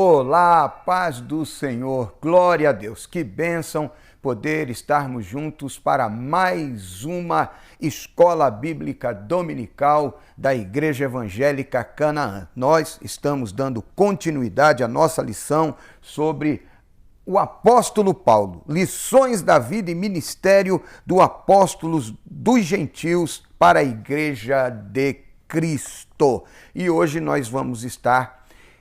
Olá, paz do Senhor, glória a Deus, que bênção poder estarmos juntos para mais uma escola bíblica dominical da Igreja Evangélica Canaã. Nós estamos dando continuidade à nossa lição sobre o apóstolo Paulo, lições da vida e ministério do apóstolo dos gentios para a Igreja de Cristo. E hoje nós vamos estar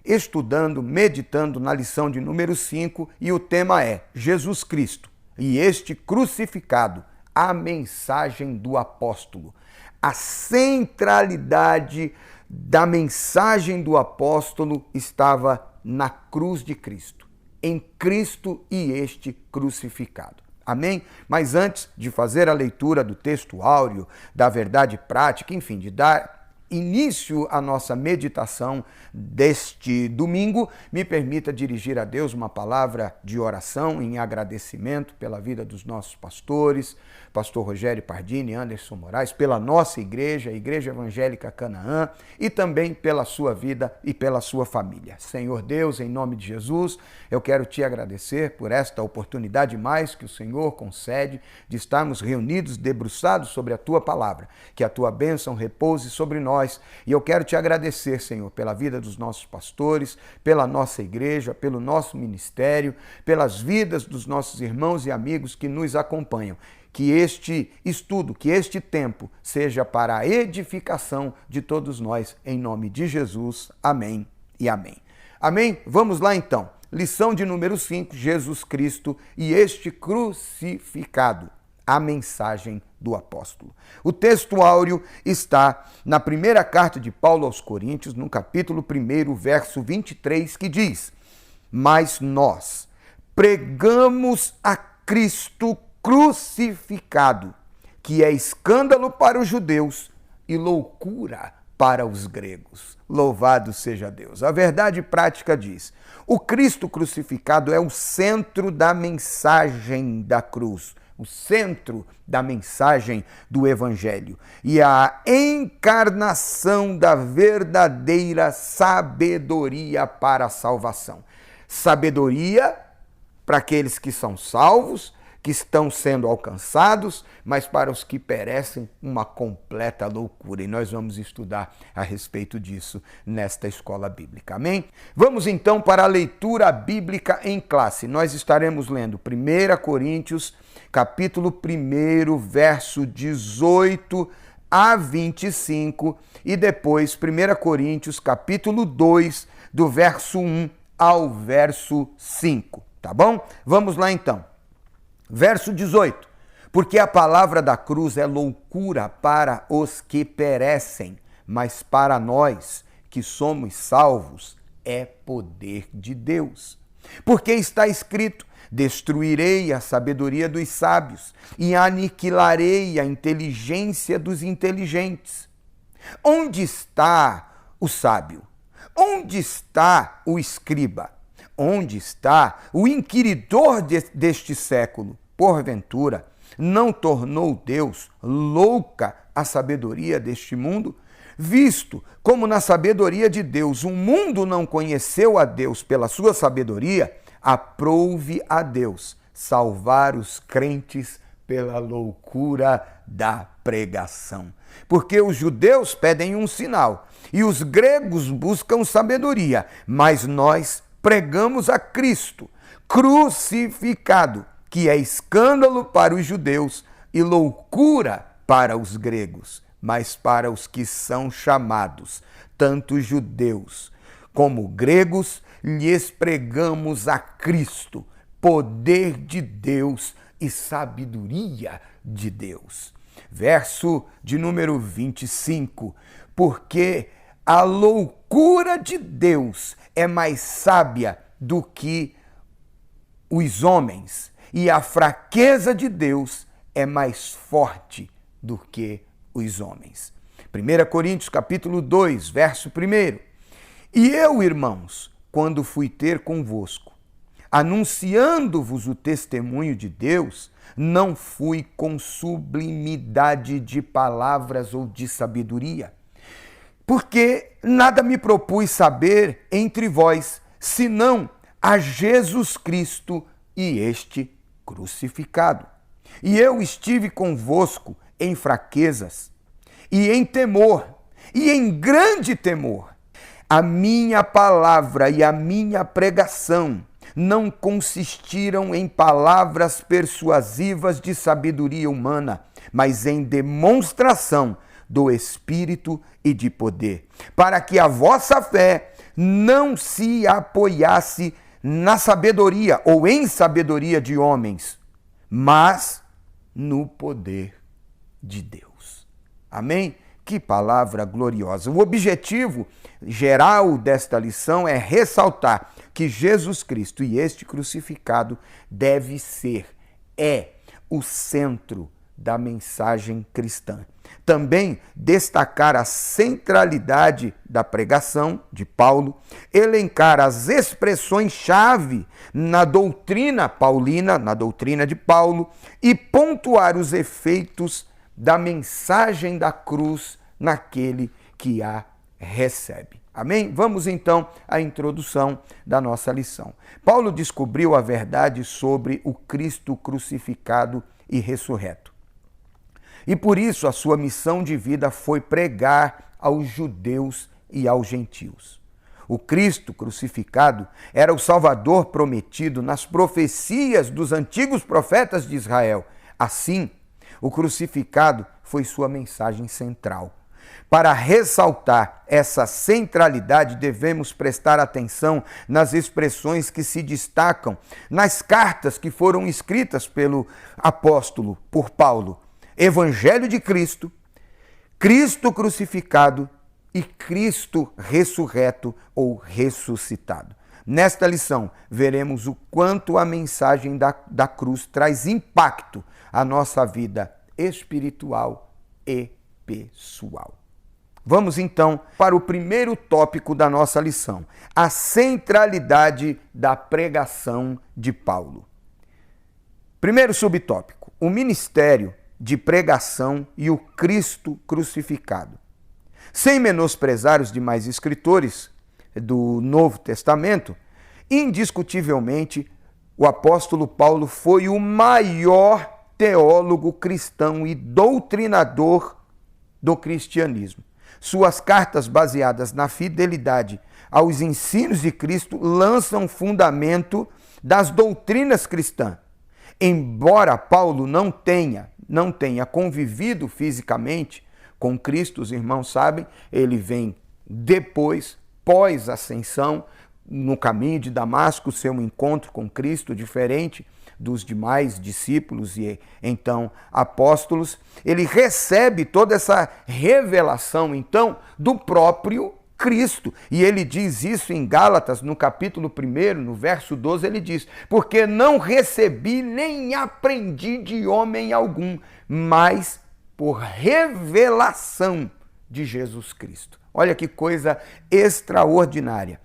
estudando, meditando na lição de número 5 e o tema é Jesus Cristo e este crucificado, a mensagem do apóstolo. A centralidade da mensagem do apóstolo estava na cruz de Cristo, em Cristo e este crucificado. Amém? Mas antes de fazer a leitura do texto áureo, da verdade prática, enfim, de dar início à nossa meditação deste domingo, me permita dirigir a Deus uma palavra de oração em agradecimento pela vida dos nossos pastores, pastor Rogério Pardini, Anderson Moraes, pela nossa igreja, a Igreja Evangélica Canaã, e também pela sua vida e pela sua família. Senhor Deus, em nome de Jesus, eu quero te agradecer por esta oportunidade mais que o Senhor concede de estarmos reunidos, debruçados sobre a tua palavra, que a tua bênção repouse sobre nós. E eu quero te agradecer, Senhor, pela vida dos nossos pastores, pela nossa igreja, pelo nosso ministério, pelas vidas dos nossos irmãos e amigos que nos acompanham. Que este estudo, que este tempo seja para a edificação de todos nós, em nome de Jesus. Amém e amém. Amém? Vamos lá então. Lição de número 5, Jesus Cristo e este crucificado. A mensagem do apóstolo. O texto áureo está na primeira carta de Paulo aos Coríntios, no capítulo 1, verso 23, que diz: Mas nós pregamos a Cristo crucificado, que é escândalo para os judeus e loucura para os gregos. Louvado seja Deus. A verdade prática diz: o Cristo crucificado é o centro da mensagem da cruz, o centro da mensagem do Evangelho e a encarnação da verdadeira sabedoria para a salvação. Sabedoria para aqueles que são salvos, que estão sendo alcançados, mas para os que perecem, uma completa loucura. E nós vamos estudar a respeito disso nesta escola bíblica. Amém? Vamos então para a leitura bíblica em classe. Nós estaremos lendo 1 Coríntios, capítulo 1, verso 18 a 25, e depois 1 Coríntios, capítulo 2, do verso 1 ao verso 5. Tá bom? Vamos lá então. Verso 18, porque a palavra da cruz é loucura para os que perecem, mas para nós que somos salvos é poder de Deus. Porque está escrito: destruirei a sabedoria dos sábios e aniquilarei a inteligência dos inteligentes. Onde está o sábio? Onde está o escriba? Onde está o inquiridor deste século? Porventura, não tornou Deus louca a sabedoria deste mundo? Visto como na sabedoria de Deus o mundo não conheceu a Deus pela sua sabedoria, aprouve a Deus salvar os crentes pela loucura da pregação. Porque os judeus pedem um sinal e os gregos buscam sabedoria, mas nós pregamos a Cristo crucificado, que é escândalo para os judeus e loucura para os gregos, mas para os que são chamados, tanto judeus como gregos, lhes pregamos a Cristo, poder de Deus e sabedoria de Deus. Verso de número 25, porque a loucura de Deus é mais sábia do que os homens, e a fraqueza de Deus é mais forte do que os homens. 1 Coríntios capítulo 2, verso 1. E eu, irmãos, quando fui ter convosco, anunciando-vos o testemunho de Deus, não fui com sublimidade de palavras ou de sabedoria, porque nada me propus saber entre vós, senão a Jesus Cristo e este crucificado. E eu estive convosco em fraquezas, e em temor, e em grande temor. A minha palavra e a minha pregação não consistiram em palavras persuasivas de sabedoria humana, mas em demonstração do Espírito e de poder, para que a vossa fé não se apoiasse na sabedoria ou em sabedoria de homens, mas no poder de Deus. Amém? Que palavra gloriosa! O objetivo geral desta lição é ressaltar que Jesus Cristo e este crucificado deve ser, o centro da mensagem cristã. Também destacar a centralidade da pregação de Paulo, elencar as expressões-chave na doutrina paulina, na doutrina de Paulo, e pontuar os efeitos da mensagem da cruz naquele que a recebe. Amém? Vamos então à introdução da nossa lição. Paulo descobriu a verdade sobre o Cristo crucificado e ressurreto. E por isso a sua missão de vida foi pregar aos judeus e aos gentios. O Cristo crucificado era o Salvador prometido nas profecias dos antigos profetas de Israel. Assim, o crucificado foi sua mensagem central. Para ressaltar essa centralidade, devemos prestar atenção nas expressões que se destacam nas cartas que foram escritas pelo apóstolo, por Paulo. Evangelho de Cristo, Cristo crucificado e Cristo ressurreto ou ressuscitado. Nesta lição, veremos o quanto a mensagem da cruz traz impacto à nossa vida espiritual e pessoal. Vamos então para o primeiro tópico da nossa lição, a centralidade da pregação de Paulo. Primeiro subtópico, o ministério de pregação e o Cristo crucificado. Sem menosprezar os demais escritores do Novo Testamento, indiscutivelmente o apóstolo Paulo foi o maior teólogo cristão e doutrinador do cristianismo. Suas cartas baseadas na fidelidade aos ensinos de Cristo lançam fundamento das doutrinas cristãs. Embora Paulo não tenha convivido fisicamente com Cristo, os irmãos sabem, ele vem depois, pós-ascensão, no caminho de Damasco, seu encontro com Cristo, diferente dos demais discípulos e então apóstolos. Ele recebe toda essa revelação, então, do próprio Cristo. E ele diz isso em Gálatas, no capítulo 1, no verso 12, ele diz: porque não recebi nem aprendi de homem algum, mas por revelação de Jesus Cristo. Olha que coisa extraordinária.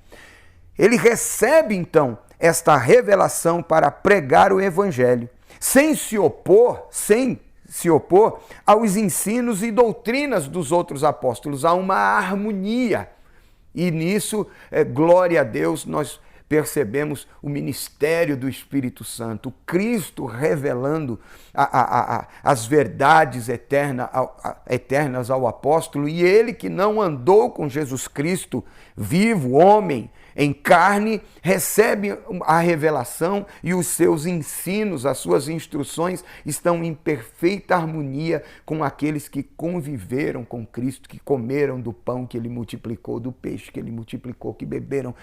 Ele recebe, então, esta revelação para pregar o evangelho, sem se opor aos ensinos e doutrinas dos outros apóstolos. Há uma harmonia. E nisso, glória a Deus, nós percebemos o ministério do Espírito Santo, Cristo revelando as verdades eternas ao apóstolo, e ele que não andou com Jesus Cristo, vivo, homem, em carne, recebe a revelação e os seus ensinos, as suas instruções estão em perfeita harmonia com aqueles que conviveram com Cristo, que comeram do pão que ele multiplicou, do peixe que ele multiplicou, que beberam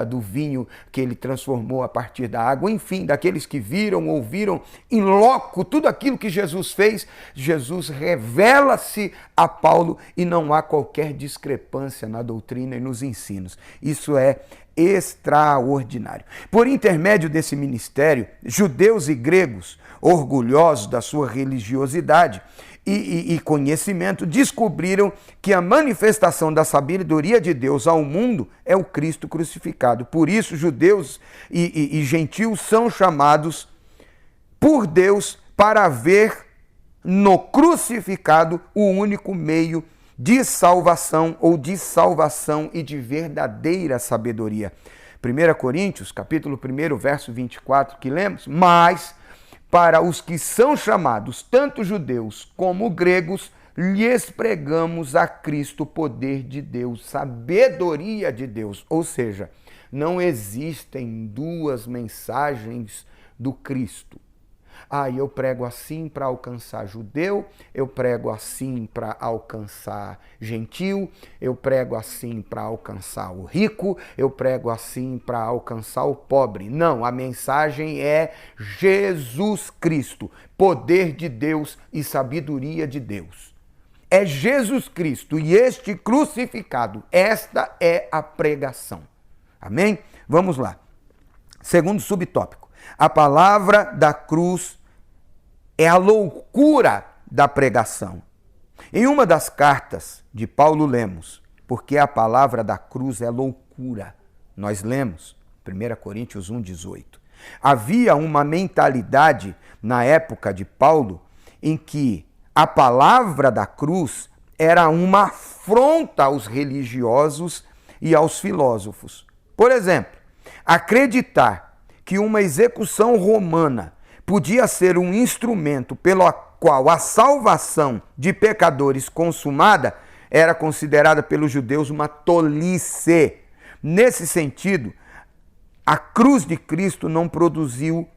do vinho que ele transformou a partir da água, enfim, daqueles que viram, ouviram em loco tudo aquilo que Jesus fez. Jesus revela-se a Paulo e não há qualquer discrepância na doutrina e nos ensinos. Isso é extraordinário. Por intermédio desse ministério, judeus e gregos, orgulhosos da sua religiosidade e conhecimento, descobriram que a manifestação da sabedoria de Deus ao mundo é o Cristo crucificado. Por isso, judeus e gentios são chamados por Deus para ver no crucificado o único meio de salvação ou de salvação e de verdadeira sabedoria. 1 Coríntios, capítulo 1, verso 24, que lemos, mas para os que são chamados, tanto judeus como gregos, lhes pregamos a Cristo, poder de Deus, sabedoria de Deus. Ou seja, não existem duas mensagens do Cristo. Eu prego assim para alcançar judeu, eu prego assim para alcançar gentil, eu prego assim para alcançar o rico, eu prego assim para alcançar o pobre. Não, a mensagem é Jesus Cristo, poder de Deus e sabedoria de Deus. É Jesus Cristo e este crucificado. Esta é a pregação. Amém? Vamos lá. Segundo subtópico. A palavra da cruz é a loucura da pregação. Em uma das cartas de Paulo lemos, porque a palavra da cruz é loucura. Nós lemos 1 Coríntios 1,18. Havia uma mentalidade na época de Paulo em que a palavra da cruz era uma afronta aos religiosos e aos filósofos. Por exemplo, acreditar que uma execução romana podia ser um instrumento pelo qual a salvação de pecadores consumada era considerada pelos judeus uma tolice. Nesse sentido, a cruz de Cristo não produziu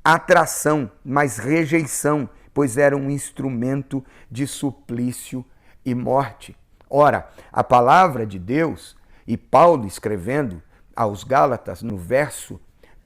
atração, mas rejeição, pois era um instrumento de suplício e morte. Ora, a palavra de Deus, e Paulo escrevendo aos Gálatas, no verso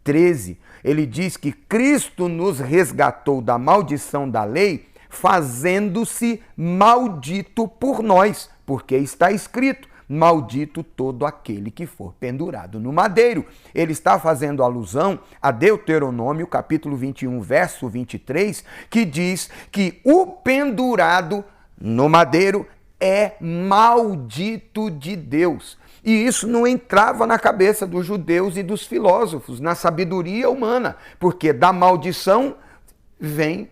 13, ele diz que Cristo nos resgatou da maldição da lei, fazendo-se maldito por nós, porque está escrito, maldito todo aquele que for pendurado no madeiro. Ele está fazendo alusão a Deuteronômio, capítulo 21, verso 23, que diz que o pendurado no madeiro é maldito de Deus. E isso não entrava na cabeça dos judeus e dos filósofos, na sabedoria humana, porque da maldição vem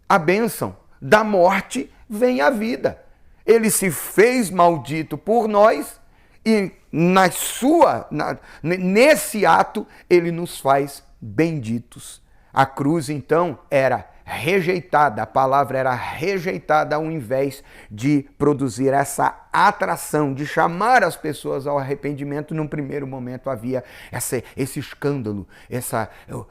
a bênção, da morte vem a vida. Ele se fez maldito por nós e nesse ato ele nos faz benditos. A cruz então era rejeitada, a palavra era rejeitada ao invés de produzir essa atração, de chamar as pessoas ao arrependimento. Num primeiro momento havia esse escândalo,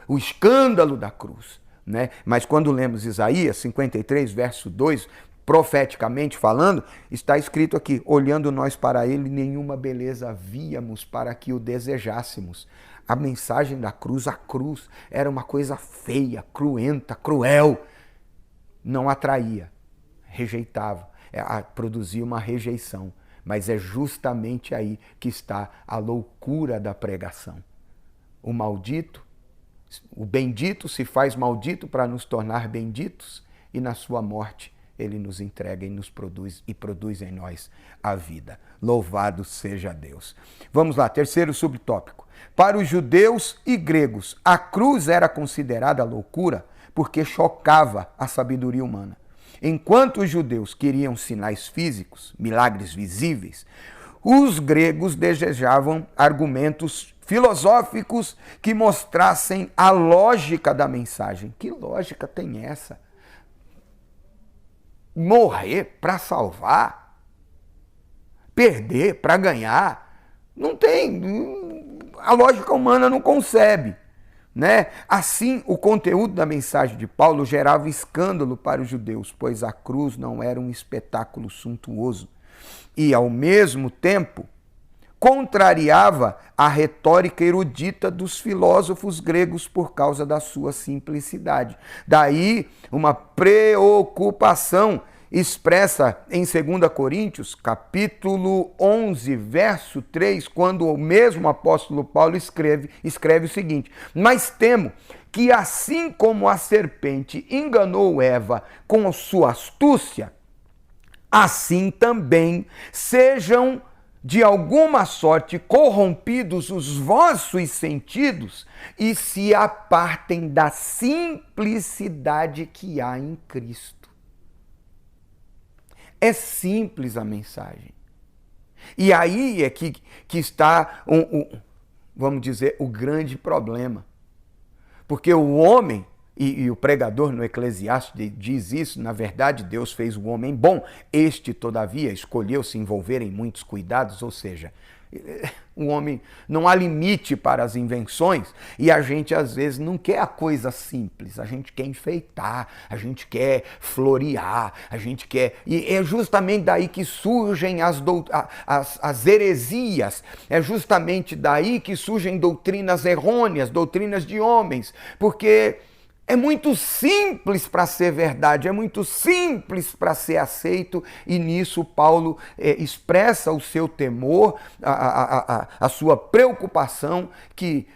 o escândalo da cruz, né? Mas quando lemos Isaías 53, verso 2, profeticamente falando, está escrito aqui, olhando nós para ele, nenhuma beleza víamos para que o desejássemos. A mensagem da cruz, a cruz era uma coisa feia, cruenta, cruel. Não atraía, rejeitava, produzia uma rejeição. Mas é justamente aí que está a loucura da pregação. O bendito se faz maldito para nos tornar benditos, e na sua morte ele nos entrega e nos produz em nós a vida. Louvado seja Deus. Vamos lá, terceiro subtópico. Para os judeus e gregos, a cruz era considerada loucura porque chocava a sabedoria humana. Enquanto os judeus queriam sinais físicos, milagres visíveis, os gregos desejavam argumentos filosóficos que mostrassem a lógica da mensagem. Que lógica tem essa? Morrer para salvar, perder para ganhar, não tem, a lógica humana não concebe, né? Assim, o conteúdo da mensagem de Paulo gerava escândalo para os judeus, pois a cruz não era um espetáculo suntuoso e, ao mesmo tempo, contrariava a retórica erudita dos filósofos gregos por causa da sua simplicidade. Daí uma preocupação expressa em 2 Coríntios, capítulo 11, verso 3, quando o mesmo apóstolo Paulo escreve o seguinte: mas temo que assim como a serpente enganou Eva com sua astúcia, assim também sejam de alguma sorte corrompidos os vossos sentidos e se apartem da simplicidade que há em Cristo. É simples a mensagem. E aí é que está vamos dizer, o grande problema. Porque o homem, e o pregador no Eclesiastes diz isso, na verdade Deus fez o homem bom, este, todavia, escolheu se envolver em muitos cuidados, ou seja, o homem, não há limite para as invenções, e a gente às vezes não quer a coisa simples, a gente quer enfeitar, a gente quer florear, a gente quer... E é justamente daí que surgem as heresias, é justamente daí que surgem doutrinas errôneas, doutrinas de homens, porque... é muito simples para ser verdade, é muito simples para ser aceito, e nisso Paulo expressa o seu temor, a sua preocupação que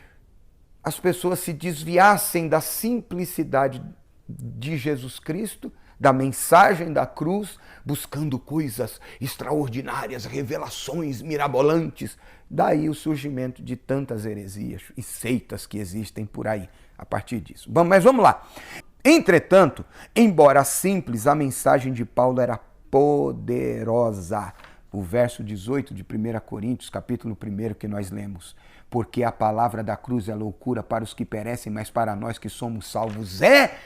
as pessoas se desviassem da simplicidade de Jesus Cristo, da mensagem da cruz, buscando coisas extraordinárias, revelações mirabolantes. Daí o surgimento de tantas heresias e seitas que existem por aí a partir disso. Mas vamos lá. Entretanto, embora simples, a mensagem de Paulo era poderosa. O verso 18 de 1 Coríntios, capítulo 1 que nós lemos. Porque a palavra da cruz é loucura para os que perecem, mas para nós que somos salvos é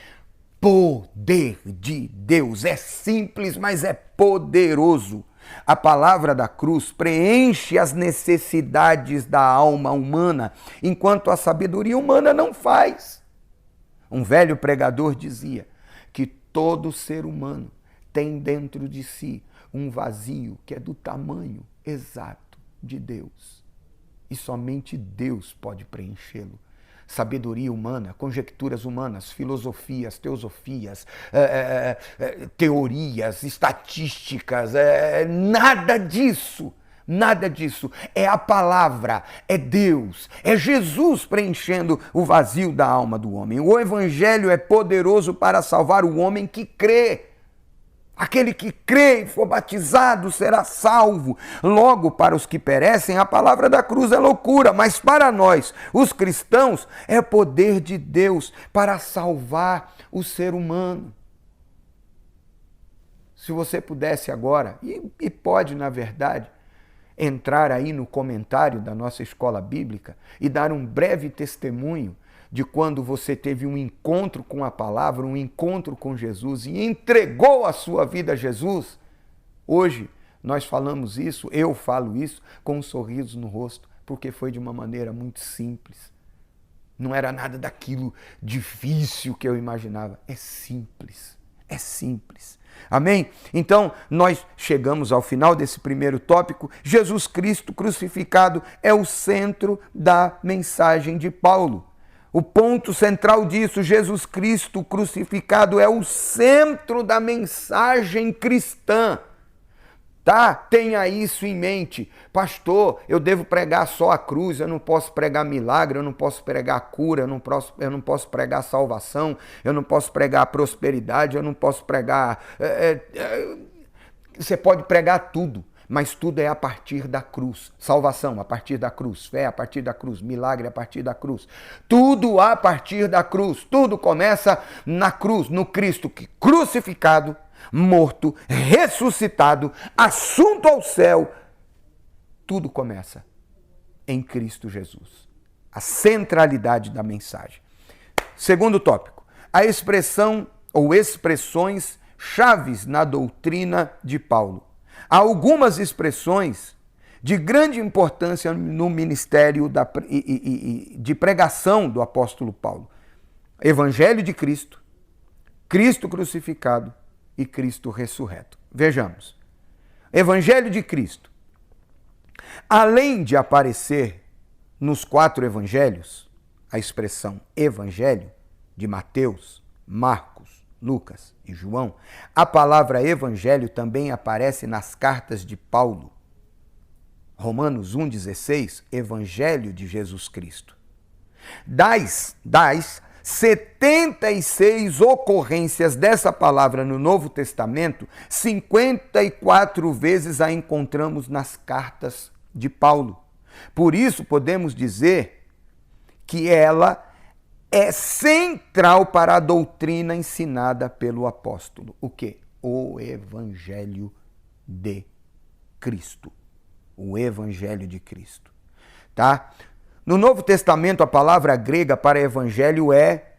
poder de Deus. É simples, mas é poderoso. A palavra da cruz preenche as necessidades da alma humana, enquanto a sabedoria humana não faz. Um velho pregador dizia que todo ser humano tem dentro de si um vazio que é do tamanho exato de Deus. E somente Deus pode preenchê-lo. Sabedoria humana, conjecturas humanas, filosofias, teosofias, teorias, estatísticas, nada disso. Nada disso. É a palavra, é Deus, é Jesus preenchendo o vazio da alma do homem. O evangelho é poderoso para salvar o homem que crê. Aquele que crê e for batizado será salvo. Logo, para os que perecem, a palavra da cruz é loucura, mas para nós, os cristãos, é poder de Deus para salvar o ser humano. Se você pudesse agora, e pode na verdade, entrar aí no comentário da nossa escola bíblica e dar um breve testemunho de quando você teve um encontro com a palavra, um encontro com Jesus e entregou a sua vida a Jesus. Hoje nós falamos isso, eu falo isso com um sorriso no rosto, porque foi de uma maneira muito simples. Não era nada daquilo difícil que eu imaginava. É simples, é simples. Amém? Então, nós chegamos ao final desse primeiro tópico. Jesus Cristo crucificado é o centro da mensagem de Paulo. O ponto central disso, Jesus Cristo crucificado é o centro da mensagem cristã. Tá? Tenha isso em mente. Pastor, eu devo pregar só a cruz, eu não posso pregar milagre, eu não posso pregar cura, eu não posso pregar salvação, eu não posso pregar prosperidade, eu não posso pregar... Você pode pregar tudo, mas tudo é a partir da cruz. Salvação a partir da cruz, fé a partir da cruz, milagre a partir da cruz. Tudo a partir da cruz. Tudo começa na cruz, no Cristo que crucificado, morto, ressuscitado, assunto ao céu. Tudo começa em Cristo Jesus. A centralidade da mensagem. Segundo tópico, a expressão ou expressões chaves na doutrina de Paulo. Há algumas expressões de grande importância no ministério de pregação do apóstolo Paulo. Evangelho de Cristo, Cristo crucificado e Cristo ressurreto. Vejamos. Evangelho de Cristo. Além de aparecer nos 4 evangelhos, a expressão evangelho de Mateus, Marcos, Lucas e João, a palavra evangelho também aparece nas cartas de Paulo. Romanos 1,16, evangelho de Jesus Cristo. Das 76 ocorrências dessa palavra no Novo Testamento, 54 vezes a encontramos nas cartas de Paulo. Por isso podemos dizer que ela é central para a doutrina ensinada pelo apóstolo. O quê? O Evangelho de Cristo. O Evangelho de Cristo. Tá? No Novo Testamento, a palavra grega para evangelho é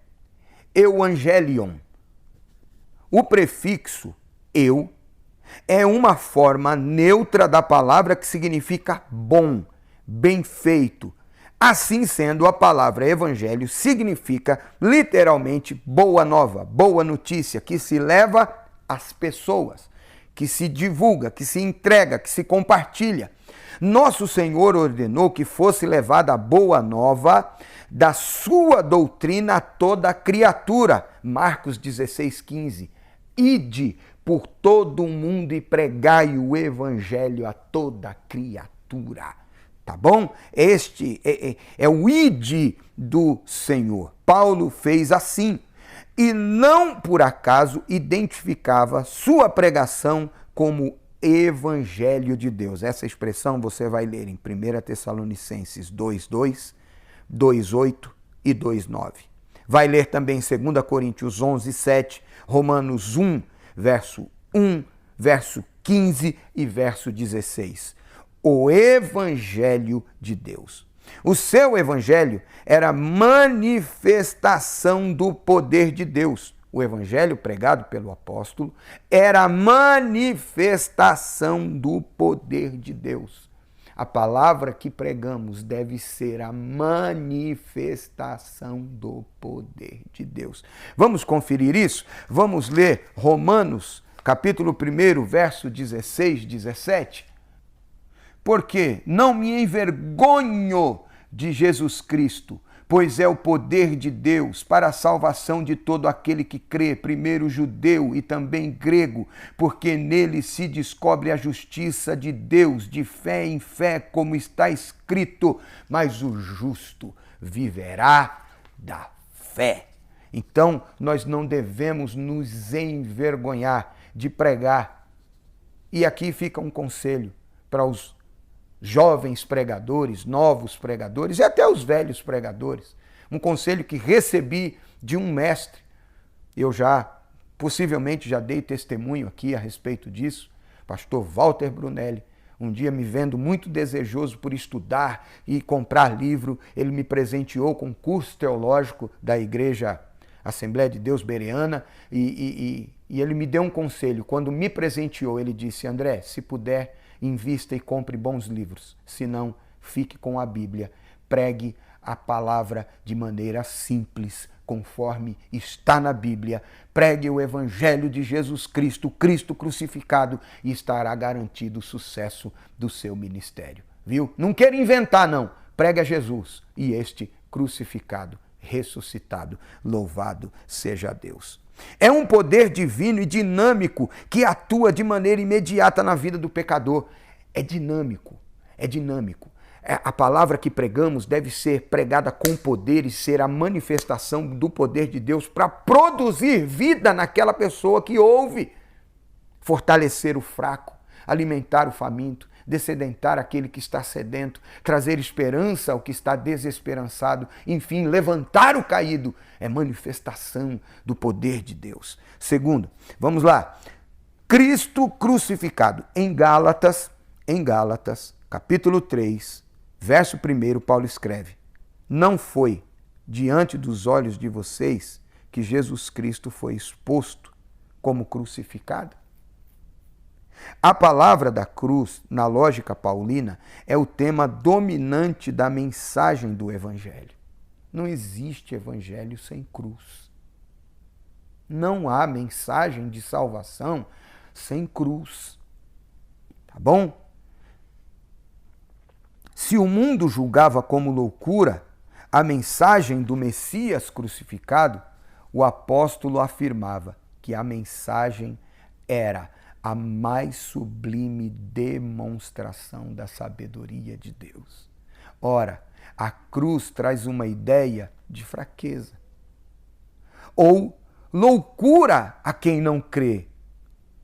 euangelion. O prefixo eu é uma forma neutra da palavra que significa bom, bem feito. Assim sendo, a palavra evangelho significa literalmente boa nova, boa notícia, que se leva às pessoas, que se divulga, que se entrega, que se compartilha. Nosso Senhor ordenou que fosse levada a boa nova da sua doutrina a toda a criatura. Marcos 16,15. Ide por todo o mundo e pregai o evangelho a toda criatura. Tá bom? Este é o ide do Senhor. Paulo fez assim e não por acaso identificava sua pregação como evangelho de Deus. Essa expressão você vai ler em 1 Tessalonicenses 2:2, 2:8 e 2:9. Vai ler também 2 Coríntios 11:7, Romanos 1, verso 1, verso 15 e verso 16. O evangelho de Deus. O seu evangelho era manifestação do poder de Deus. O evangelho pregado pelo apóstolo era a manifestação do poder de Deus. A palavra que pregamos deve ser a manifestação do poder de Deus. Vamos conferir isso? Vamos ler Romanos, capítulo 1, verso 16, 17. Porque não me envergonho de Jesus Cristo, pois é o poder de Deus para a salvação de todo aquele que crê, primeiro judeu e também grego, porque nele se descobre a justiça de Deus, de fé em fé, como está escrito, mas o justo viverá da fé. Então, nós não devemos nos envergonhar de pregar. E aqui fica um conselho para os jovens pregadores, novos pregadores e até os velhos pregadores. Um conselho que recebi de um mestre. Eu possivelmente já dei testemunho aqui a respeito disso. Pastor Walter Brunelli. Um dia, me vendo muito desejoso por estudar e comprar livro, ele me presenteou com um curso teológico da Igreja Assembleia de Deus Bereana e ele me deu um conselho. Quando me presenteou, ele disse: André, se puder, invista e compre bons livros, senão fique com a Bíblia. Pregue a palavra de maneira simples, conforme está na Bíblia. Pregue o Evangelho de Jesus Cristo, Cristo crucificado, e estará garantido o sucesso do seu ministério. Viu? Não queira inventar, não. Pregue a Jesus e este crucificado, ressuscitado. Louvado seja Deus. É um poder divino e dinâmico que atua de maneira imediata na vida do pecador. É dinâmico, é dinâmico. A palavra que pregamos deve ser pregada com poder e ser a manifestação do poder de Deus para produzir vida naquela pessoa que ouve. Fortalecer o fraco, alimentar o faminto, dessedentar aquele que está sedento, trazer esperança ao que está desesperançado, enfim, levantar o caído, é manifestação do poder de Deus. Segundo, vamos lá, Cristo crucificado. Em Gálatas, capítulo 3, verso 1, Paulo escreve: não foi diante dos olhos de vocês que Jesus Cristo foi exposto como crucificado? A palavra da cruz, na lógica paulina, é o tema dominante da mensagem do Evangelho. Não existe Evangelho sem cruz. Não há mensagem de salvação sem cruz. Tá bom? Se o mundo julgava como loucura a mensagem do Messias crucificado, o apóstolo afirmava que a mensagem era a mais sublime demonstração da sabedoria de Deus. Ora, a cruz traz uma ideia de fraqueza ou loucura a quem não crê,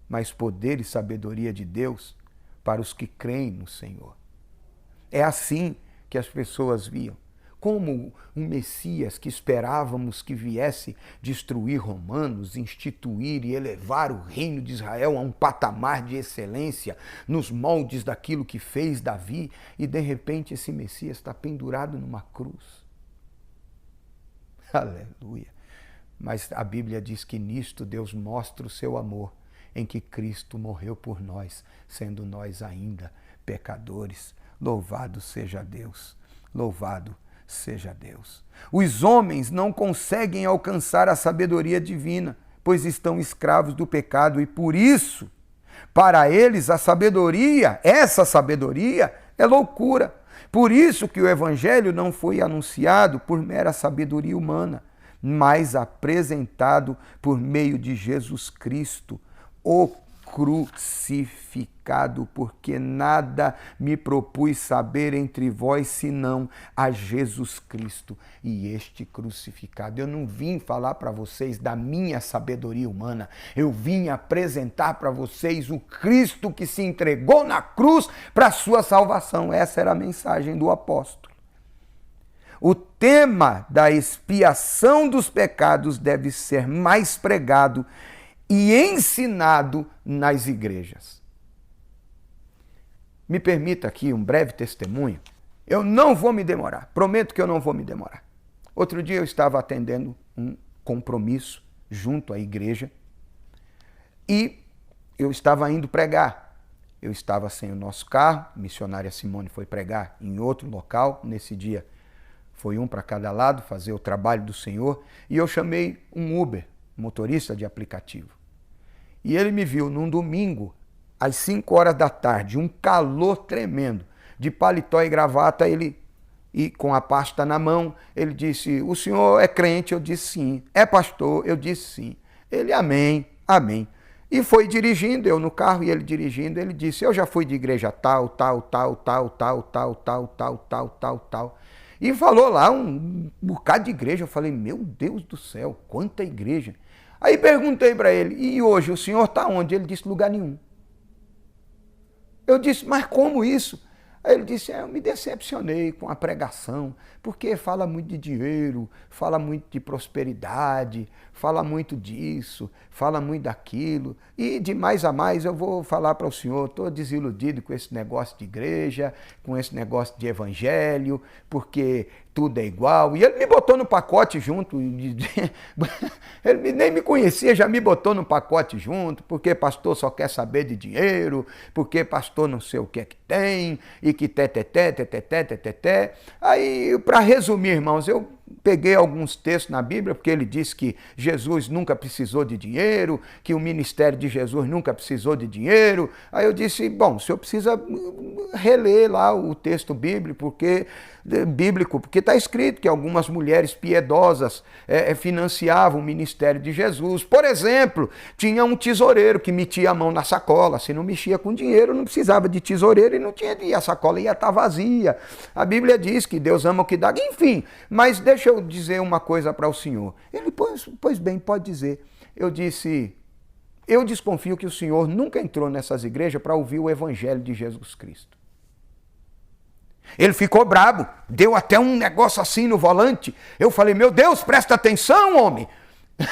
mas poder e sabedoria de Deus para os que creem no Senhor. É assim que as pessoas viam. como um Messias que esperávamos que viesse destruir romanos, instituir e elevar o reino de Israel a um patamar de excelência nos moldes daquilo que fez Davi, e de repente esse Messias está pendurado numa cruz. Aleluia! Mas a Bíblia diz que nisto Deus mostra o seu amor, em que Cristo morreu por nós, sendo nós ainda pecadores. Louvado seja Deus! Louvado seja Deus! Os homens não conseguem alcançar a sabedoria divina, pois estão escravos do pecado, e por isso, para eles, a sabedoria, essa sabedoria, é loucura. Por isso que o Evangelho não foi anunciado por mera sabedoria humana, mas apresentado por meio de Jesus Cristo, o crucificado, porque nada me propus saber entre vós senão a Jesus Cristo e este crucificado. Eu não vim falar para vocês da minha sabedoria humana, eu vim apresentar para vocês o Cristo que se entregou na cruz para a sua salvação. Essa era a mensagem do apóstolo. O tema da expiação dos pecados deve ser mais pregado e ensinado nas igrejas. Me permita aqui um breve testemunho. Eu não vou me demorar, prometo que eu não vou me demorar. Outro dia eu estava atendendo um compromisso junto à igreja e eu estava indo pregar. Eu estava sem o nosso carro, a missionária Simone foi pregar em outro local. Nesse dia foi um para cada lado fazer o trabalho do Senhor, e eu chamei um Uber, motorista de aplicativo. E ele me viu num domingo, às 5 horas da tarde, um calor tremendo, de paletó e gravata, e com a pasta na mão. Ele disse: o senhor é crente? Eu disse sim. É pastor? Eu disse sim. Ele: amém, amém. E foi dirigindo, eu no carro e ele dirigindo. Ele disse: eu já fui de igreja tal, tal, tal, tal, tal, tal, tal, tal, tal, tal, tal. E falou lá um bocado de igreja. Eu falei: meu Deus do céu, quanta igreja. Aí perguntei para ele: e hoje o senhor está onde? Ele disse: lugar nenhum. Eu disse: mas como isso? Aí ele disse: eu me decepcionei com a pregação, porque fala muito de dinheiro, fala muito de prosperidade, fala muito disso, fala muito daquilo, e de mais a mais eu vou falar para o senhor, estou desiludido com esse negócio de igreja, com esse negócio de evangelho, porque tudo é igual. E ele me botou no pacote junto, ele nem me conhecia, já me botou no pacote junto, porque pastor só quer saber de dinheiro, porque pastor não sei o que é que tem, e que té. Aí, para resumir, irmãos, eu peguei alguns textos na Bíblia, porque ele disse que Jesus nunca precisou de dinheiro, que o ministério de Jesus nunca precisou de dinheiro. Aí eu disse: bom, o senhor precisa reler lá o texto bíblico, porque está escrito que algumas mulheres piedosas financiavam o ministério de Jesus. Por exemplo, tinha um tesoureiro que metia a mão na sacola. Se não mexia com dinheiro, não precisava de tesoureiro e não tinha de ir, a sacola ia estar vazia. A Bíblia diz que Deus ama o que dá. Enfim, mas deixa eu dizer uma coisa para o senhor. Ele: pois bem, pode dizer. Eu disse: eu desconfio que o senhor nunca entrou nessas igrejas para ouvir o evangelho de Jesus Cristo. Ele ficou brabo, deu até um negócio assim no volante. Eu falei: meu Deus, presta atenção, homem. O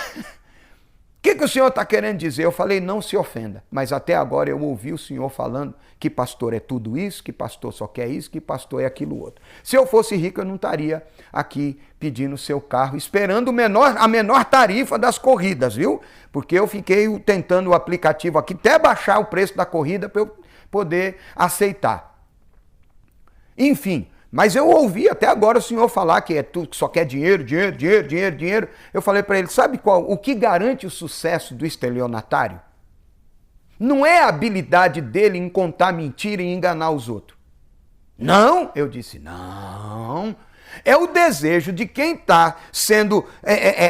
que o senhor está querendo dizer? Eu falei: não se ofenda, mas até agora eu ouvi o senhor falando que pastor é tudo isso, que pastor só quer isso, que pastor é aquilo outro. Se eu fosse rico, eu não estaria aqui pedindo seu carro, esperando a menor tarifa das corridas, viu? Porque eu fiquei tentando o aplicativo aqui, até baixar o preço da corrida para eu poder aceitar. Enfim, mas eu ouvi até agora o senhor falar que só quer dinheiro. Eu falei para ele: sabe o que garante o sucesso do estelionatário? Não é a habilidade dele em contar mentira e enganar os outros. Não, eu disse: não. É o desejo de quem está sendo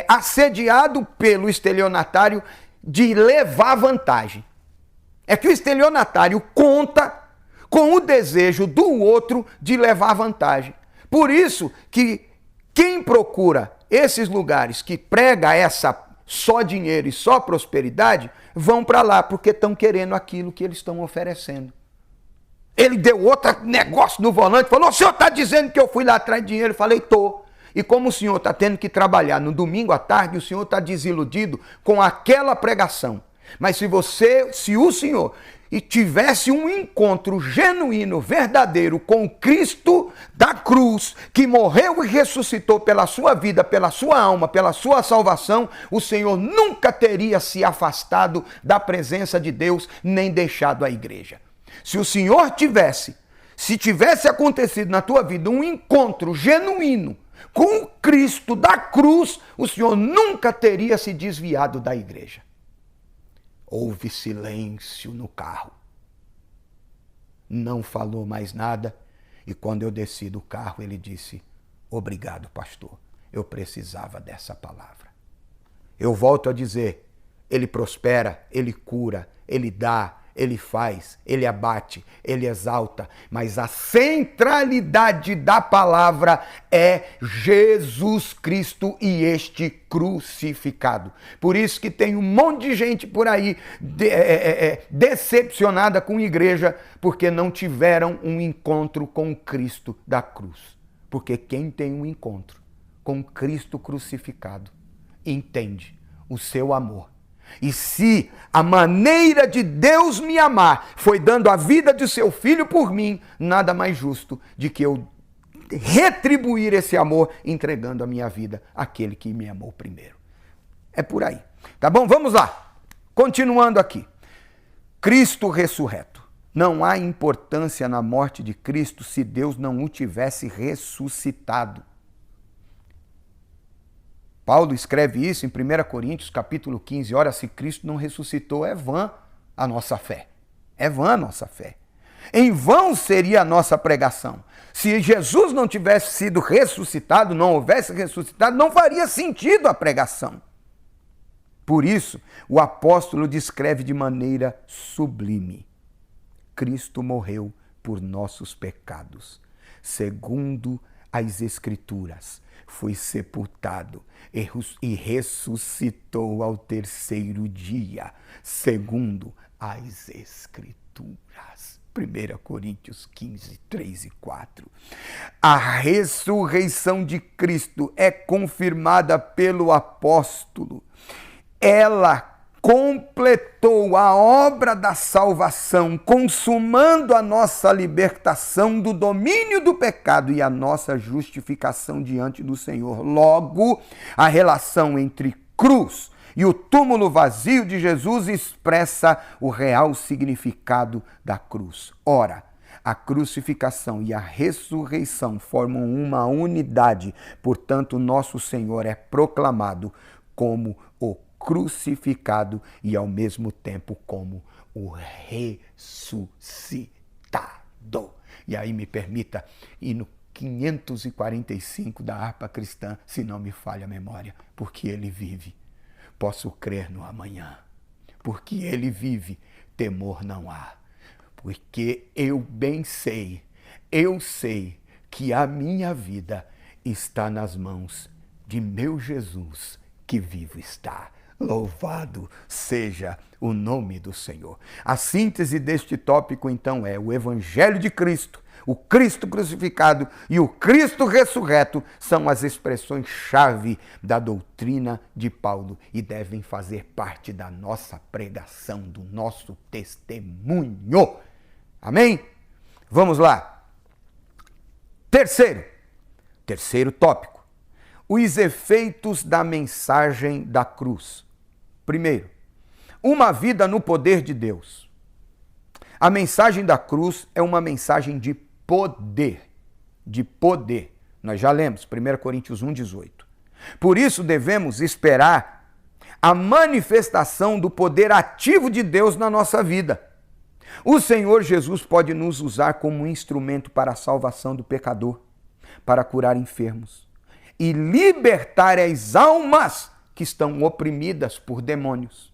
assediado pelo estelionatário de levar vantagem. É que o estelionatário conta com o desejo do outro de levar vantagem. Por isso que quem procura esses lugares que prega essa só dinheiro e só prosperidade, vão para lá, porque estão querendo aquilo que eles estão oferecendo. Ele deu outro negócio no volante, falou, o senhor está dizendo que eu fui lá atrás de dinheiro? Eu falei, tô. E como o senhor está tendo que trabalhar no domingo à tarde, o senhor está desiludido com aquela pregação. Mas se o senhor tivesse um encontro genuíno, verdadeiro com Cristo da cruz, que morreu e ressuscitou pela sua vida, pela sua alma, pela sua salvação, o senhor nunca teria se afastado da presença de Deus, nem deixado a igreja. Se o senhor se tivesse acontecido na tua vida um encontro genuíno com o Cristo da cruz, o senhor nunca teria se desviado da igreja. Houve silêncio no carro. Não falou mais nada. E quando eu desci do carro, ele disse, obrigado, pastor. Eu precisava dessa palavra. Eu volto a dizer, ele prospera, ele cura, ele dá, ele faz, ele abate, ele exalta, mas a centralidade da palavra é Jesus Cristo e este crucificado. Por isso que tem um monte de gente por aí decepcionada com a igreja, porque não tiveram um encontro com Cristo da cruz. Porque quem tem um encontro com Cristo crucificado entende o seu amor. E se a maneira de Deus me amar foi dando a vida de seu filho por mim, nada mais justo de que eu retribuir esse amor entregando a minha vida àquele que me amou primeiro. É por aí. Tá bom? Vamos lá. Continuando aqui. Cristo ressurreto. Não há importância na morte de Cristo se Deus não o tivesse ressuscitado. Paulo escreve isso em 1 Coríntios, capítulo 15. Ora, se Cristo não ressuscitou, é vã a nossa fé. É vã a nossa fé. Em vão seria a nossa pregação. Se Jesus não tivesse sido ressuscitado, não houvesse ressuscitado, não faria sentido a pregação. Por isso, o apóstolo descreve de maneira sublime. Cristo morreu por nossos pecados, segundo as Escrituras. Foi sepultado e ressuscitou ao terceiro dia, segundo as Escrituras. 1 Coríntios 15, 3 e 4. A ressurreição de Cristo é confirmada pelo apóstolo. Ela completou a obra da salvação, consumando a nossa libertação do domínio do pecado e a nossa justificação diante do Senhor. Logo, a relação entre cruz e o túmulo vazio de Jesus expressa o real significado da cruz. Ora, a crucificação e a ressurreição formam uma unidade, portanto, nosso Senhor é proclamado como o crucificado e ao mesmo tempo como o ressuscitado. E aí me permita ir no 545 da harpa cristã, se não me falha a memória, porque ele vive. Posso crer no amanhã, porque ele vive, temor não há. Porque eu bem sei, eu sei que a minha vida está nas mãos de meu Jesus, que vivo está. Louvado seja o nome do Senhor. A síntese deste tópico, então, é o Evangelho de Cristo, o Cristo crucificado e o Cristo ressurreto são as expressões-chave da doutrina de Paulo e devem fazer parte da nossa pregação, do nosso testemunho. Amém? Vamos lá. Terceiro tópico. Os efeitos da mensagem da cruz. Primeiro, uma vida no poder de Deus. A mensagem da cruz é uma mensagem de poder. De poder. Nós já lemos, 1 Coríntios 1, 18. Por isso devemos esperar a manifestação do poder ativo de Deus na nossa vida. O Senhor Jesus pode nos usar como um instrumento para a salvação do pecador, para curar enfermos e libertar as almas que estão oprimidas por demônios.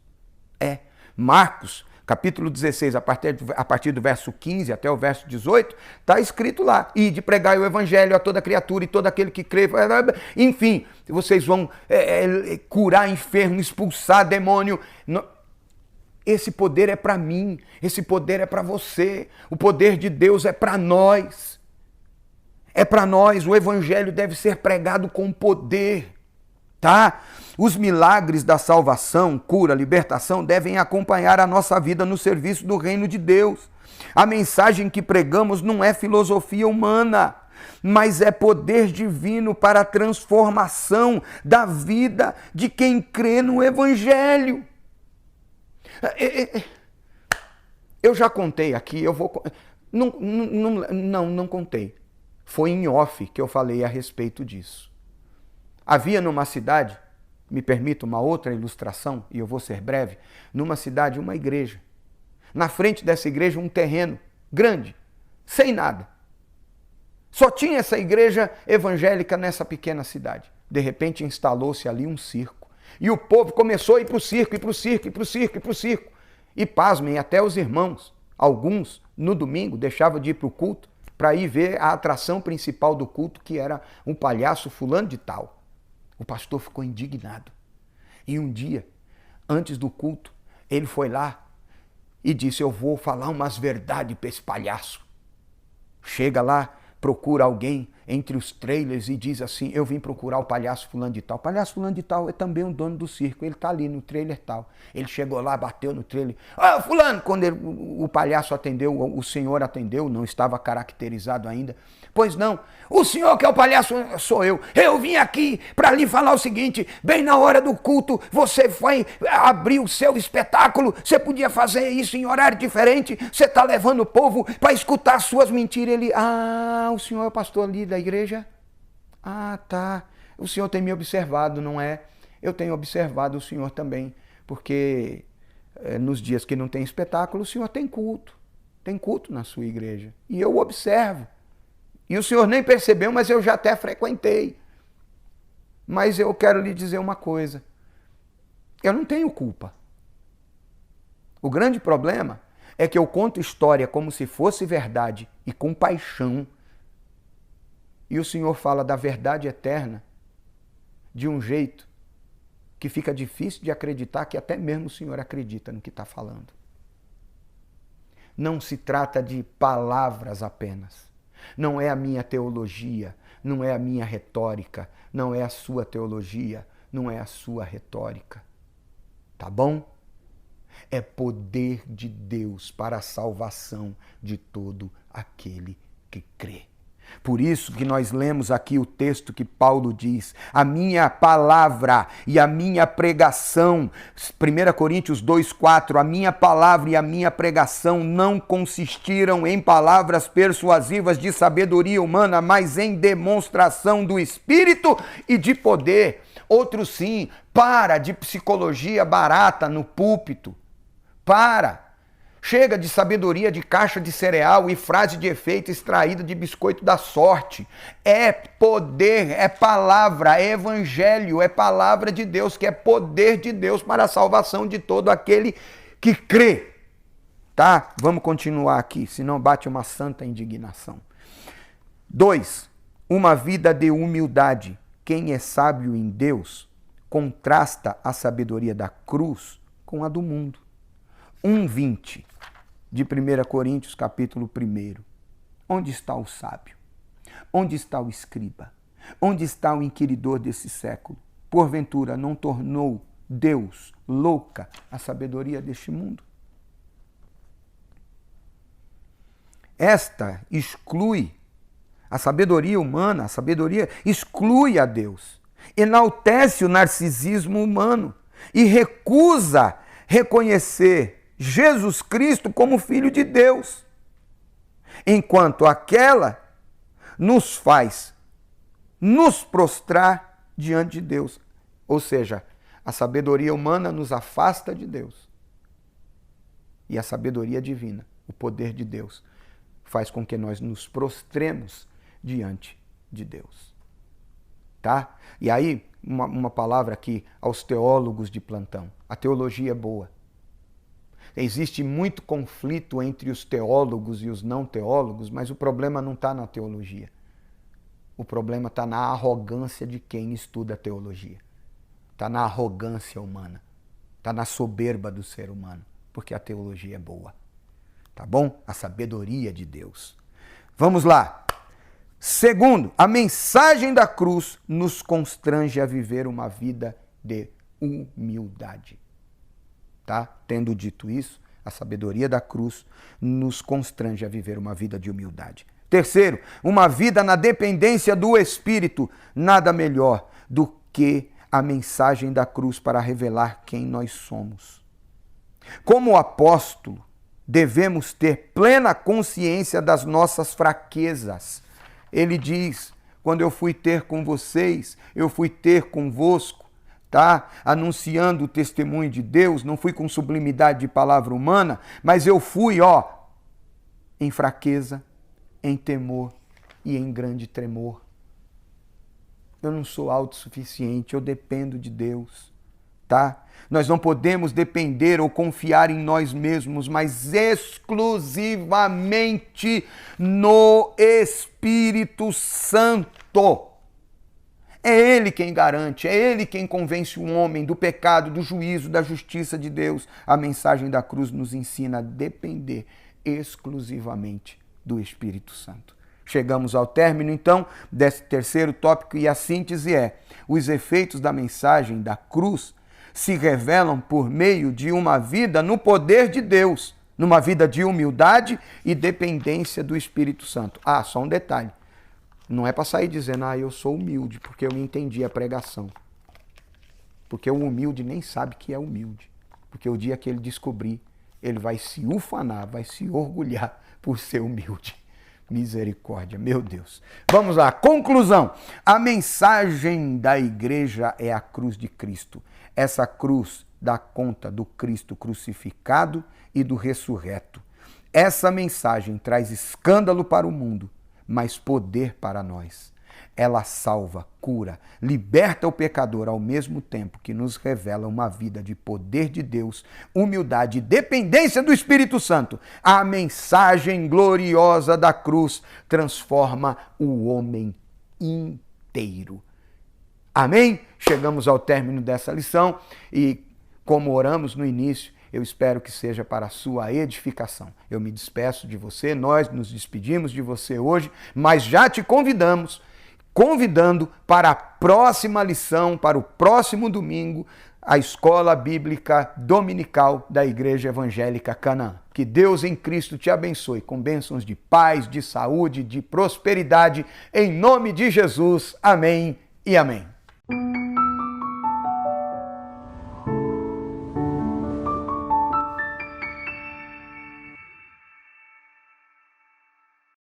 Marcos, capítulo 16, a partir do verso 15 até o verso 18, está escrito lá, e de pregar o evangelho a toda criatura e todo aquele que crê, enfim, vocês vão curar enfermo, expulsar demônio. Esse poder é para mim, esse poder é para você, o poder de Deus é para nós. É para nós, o evangelho deve ser pregado com poder, tá? Os milagres da salvação, cura, libertação devem acompanhar a nossa vida no serviço do reino de Deus. A mensagem que pregamos não é filosofia humana, mas é poder divino para a transformação da vida de quem crê no evangelho. Eu já contei aqui, eu vou... Não contei. Foi em off que eu falei a respeito disso. Havia numa cidade, me permita uma outra ilustração, e eu vou ser breve, numa cidade uma igreja. Na frente dessa igreja um terreno grande, sem nada. Só tinha essa igreja evangélica nessa pequena cidade. De repente instalou-se ali um circo. E o povo começou a ir para o circo, ir para o circo, ir para o circo, ir para o circo. E pasmem, até os irmãos, alguns, no domingo, deixavam de ir para o culto para ir ver a atração principal do culto, que era um palhaço fulano de tal. O pastor ficou indignado. E um dia, antes do culto, ele foi lá e disse: eu vou falar umas verdades para esse palhaço. Chega lá, procura alguém entre os trailers e diz assim: eu vim procurar o palhaço fulano de tal. O palhaço fulano de tal é também um dono do circo, ele está ali no trailer tal. Ele chegou lá, bateu no trailer: ah, fulano! Quando o palhaço atendeu, o senhor atendeu, não estava caracterizado ainda. Pois não, o senhor que é o palhaço sou eu. Eu vim aqui para lhe falar o seguinte: bem na hora do culto, você foi abrir o seu espetáculo, você podia fazer isso em horário diferente, você está levando o povo para escutar suas mentiras. Ele: ah, o senhor é o pastor ali da igreja? Ah, tá. O senhor tem me observado, não é? Eu tenho observado o senhor também, porque nos dias que não tem espetáculo, o senhor tem culto na sua igreja. E eu observo. E o senhor nem percebeu, mas eu já até frequentei. Mas eu quero lhe dizer uma coisa: eu não tenho culpa. O grande problema é que eu conto história como se fosse verdade e com paixão. E o senhor fala da verdade eterna de um jeito que fica difícil de acreditar que até mesmo o senhor acredita no que está falando. Não se trata de palavras apenas. Não é a minha teologia, não é a minha retórica, não é a sua teologia, não é a sua retórica. Tá bom? É poder de Deus para a salvação de todo aquele que crê. Por isso que nós lemos aqui o texto que Paulo diz: a minha palavra e a minha pregação, 1 Coríntios 2,4, a minha palavra e a minha pregação não consistiram em palavras persuasivas de sabedoria humana, mas em demonstração do Espírito e de poder. Outro sim, para de psicologia barata no púlpito. Para! Chega de sabedoria de caixa de cereal e frase de efeito extraída de biscoito da sorte. É poder, é palavra, é evangelho, é palavra de Deus, que é poder de Deus para a salvação de todo aquele que crê. Tá? Vamos continuar aqui, senão bate uma santa indignação. 2. Uma vida de humildade. Quem é sábio em Deus contrasta a sabedoria da cruz com a do mundo. 1:20 de 1 Coríntios, capítulo 1. Onde está o sábio? Onde está o escriba? Onde está o inquiridor desse século? Porventura não tornou Deus louca a sabedoria deste mundo? Esta exclui a sabedoria humana, a sabedoria exclui a Deus, enaltece o narcisismo humano e recusa reconhecer Jesus Cristo como Filho de Deus, enquanto aquela nos faz nos prostrar diante de Deus. Ou seja, a sabedoria humana nos afasta de Deus. E a sabedoria divina, o poder de Deus, faz com que nós nos prostremos diante de Deus. Tá? E aí, uma palavra aqui aos teólogos de plantão. A teologia é boa. Existe muito conflito entre os teólogos e os não teólogos, mas o problema não está na teologia. O problema está na arrogância de quem estuda a teologia. Está na arrogância humana. Está na soberba do ser humano. porque a teologia é boa. Tá bom? A sabedoria de Deus. Vamos lá. Segundo, a mensagem da cruz nos constrange a viver uma vida de humildade. Tá? Tendo dito isso, a sabedoria da cruz nos constrange a viver uma vida de humildade. Terceiro, uma vida na dependência do Espírito. Nada melhor do que a mensagem da cruz para revelar quem nós somos. Como apóstolo, devemos ter plena consciência das nossas fraquezas. Ele diz, quando eu fui ter com vocês, eu fui ter convosco, tá? Anunciando o testemunho de Deus, não fui com sublimidade de palavra humana, mas eu fui, em fraqueza, em temor e em grande tremor. Eu não sou autossuficiente, eu dependo de Deus, tá? Nós não podemos depender ou confiar em nós mesmos, mas exclusivamente no Espírito Santo. É Ele quem garante, é Ele quem convence o homem do pecado, do juízo, da justiça de Deus. A mensagem da cruz nos ensina a depender exclusivamente do Espírito Santo. Chegamos ao término, então, desse terceiro tópico e a síntese é: os efeitos da mensagem da cruz se revelam por meio de uma vida no poder de Deus, numa vida de humildade e dependência do Espírito Santo. Só um detalhe. Não é para sair dizendo, eu sou humilde, porque eu entendi a pregação. Porque o humilde nem sabe que é humilde. Porque o dia que ele descobrir, ele vai se ufanar, vai se orgulhar por ser humilde. Misericórdia, meu Deus. Vamos lá, conclusão. A mensagem da igreja é a cruz de Cristo. Essa cruz dá conta do Cristo crucificado e do ressurreto. Essa mensagem traz escândalo para o mundo, mas poder para nós. Ela salva, cura, liberta o pecador ao mesmo tempo que nos revela uma vida de poder de Deus, humildade e dependência do Espírito Santo. A mensagem gloriosa da cruz transforma o homem inteiro. Amém? Chegamos ao término dessa lição e, como oramos no início, eu espero que seja para a sua edificação. Eu me despeço de você, nós nos despedimos de você hoje, mas já te convidando para a próxima lição, para o próximo domingo, a Escola Bíblica Dominical da Igreja Evangélica Canaã. Que Deus em Cristo te abençoe com bênçãos de paz, de saúde, de prosperidade, em nome de Jesus. Amém e amém.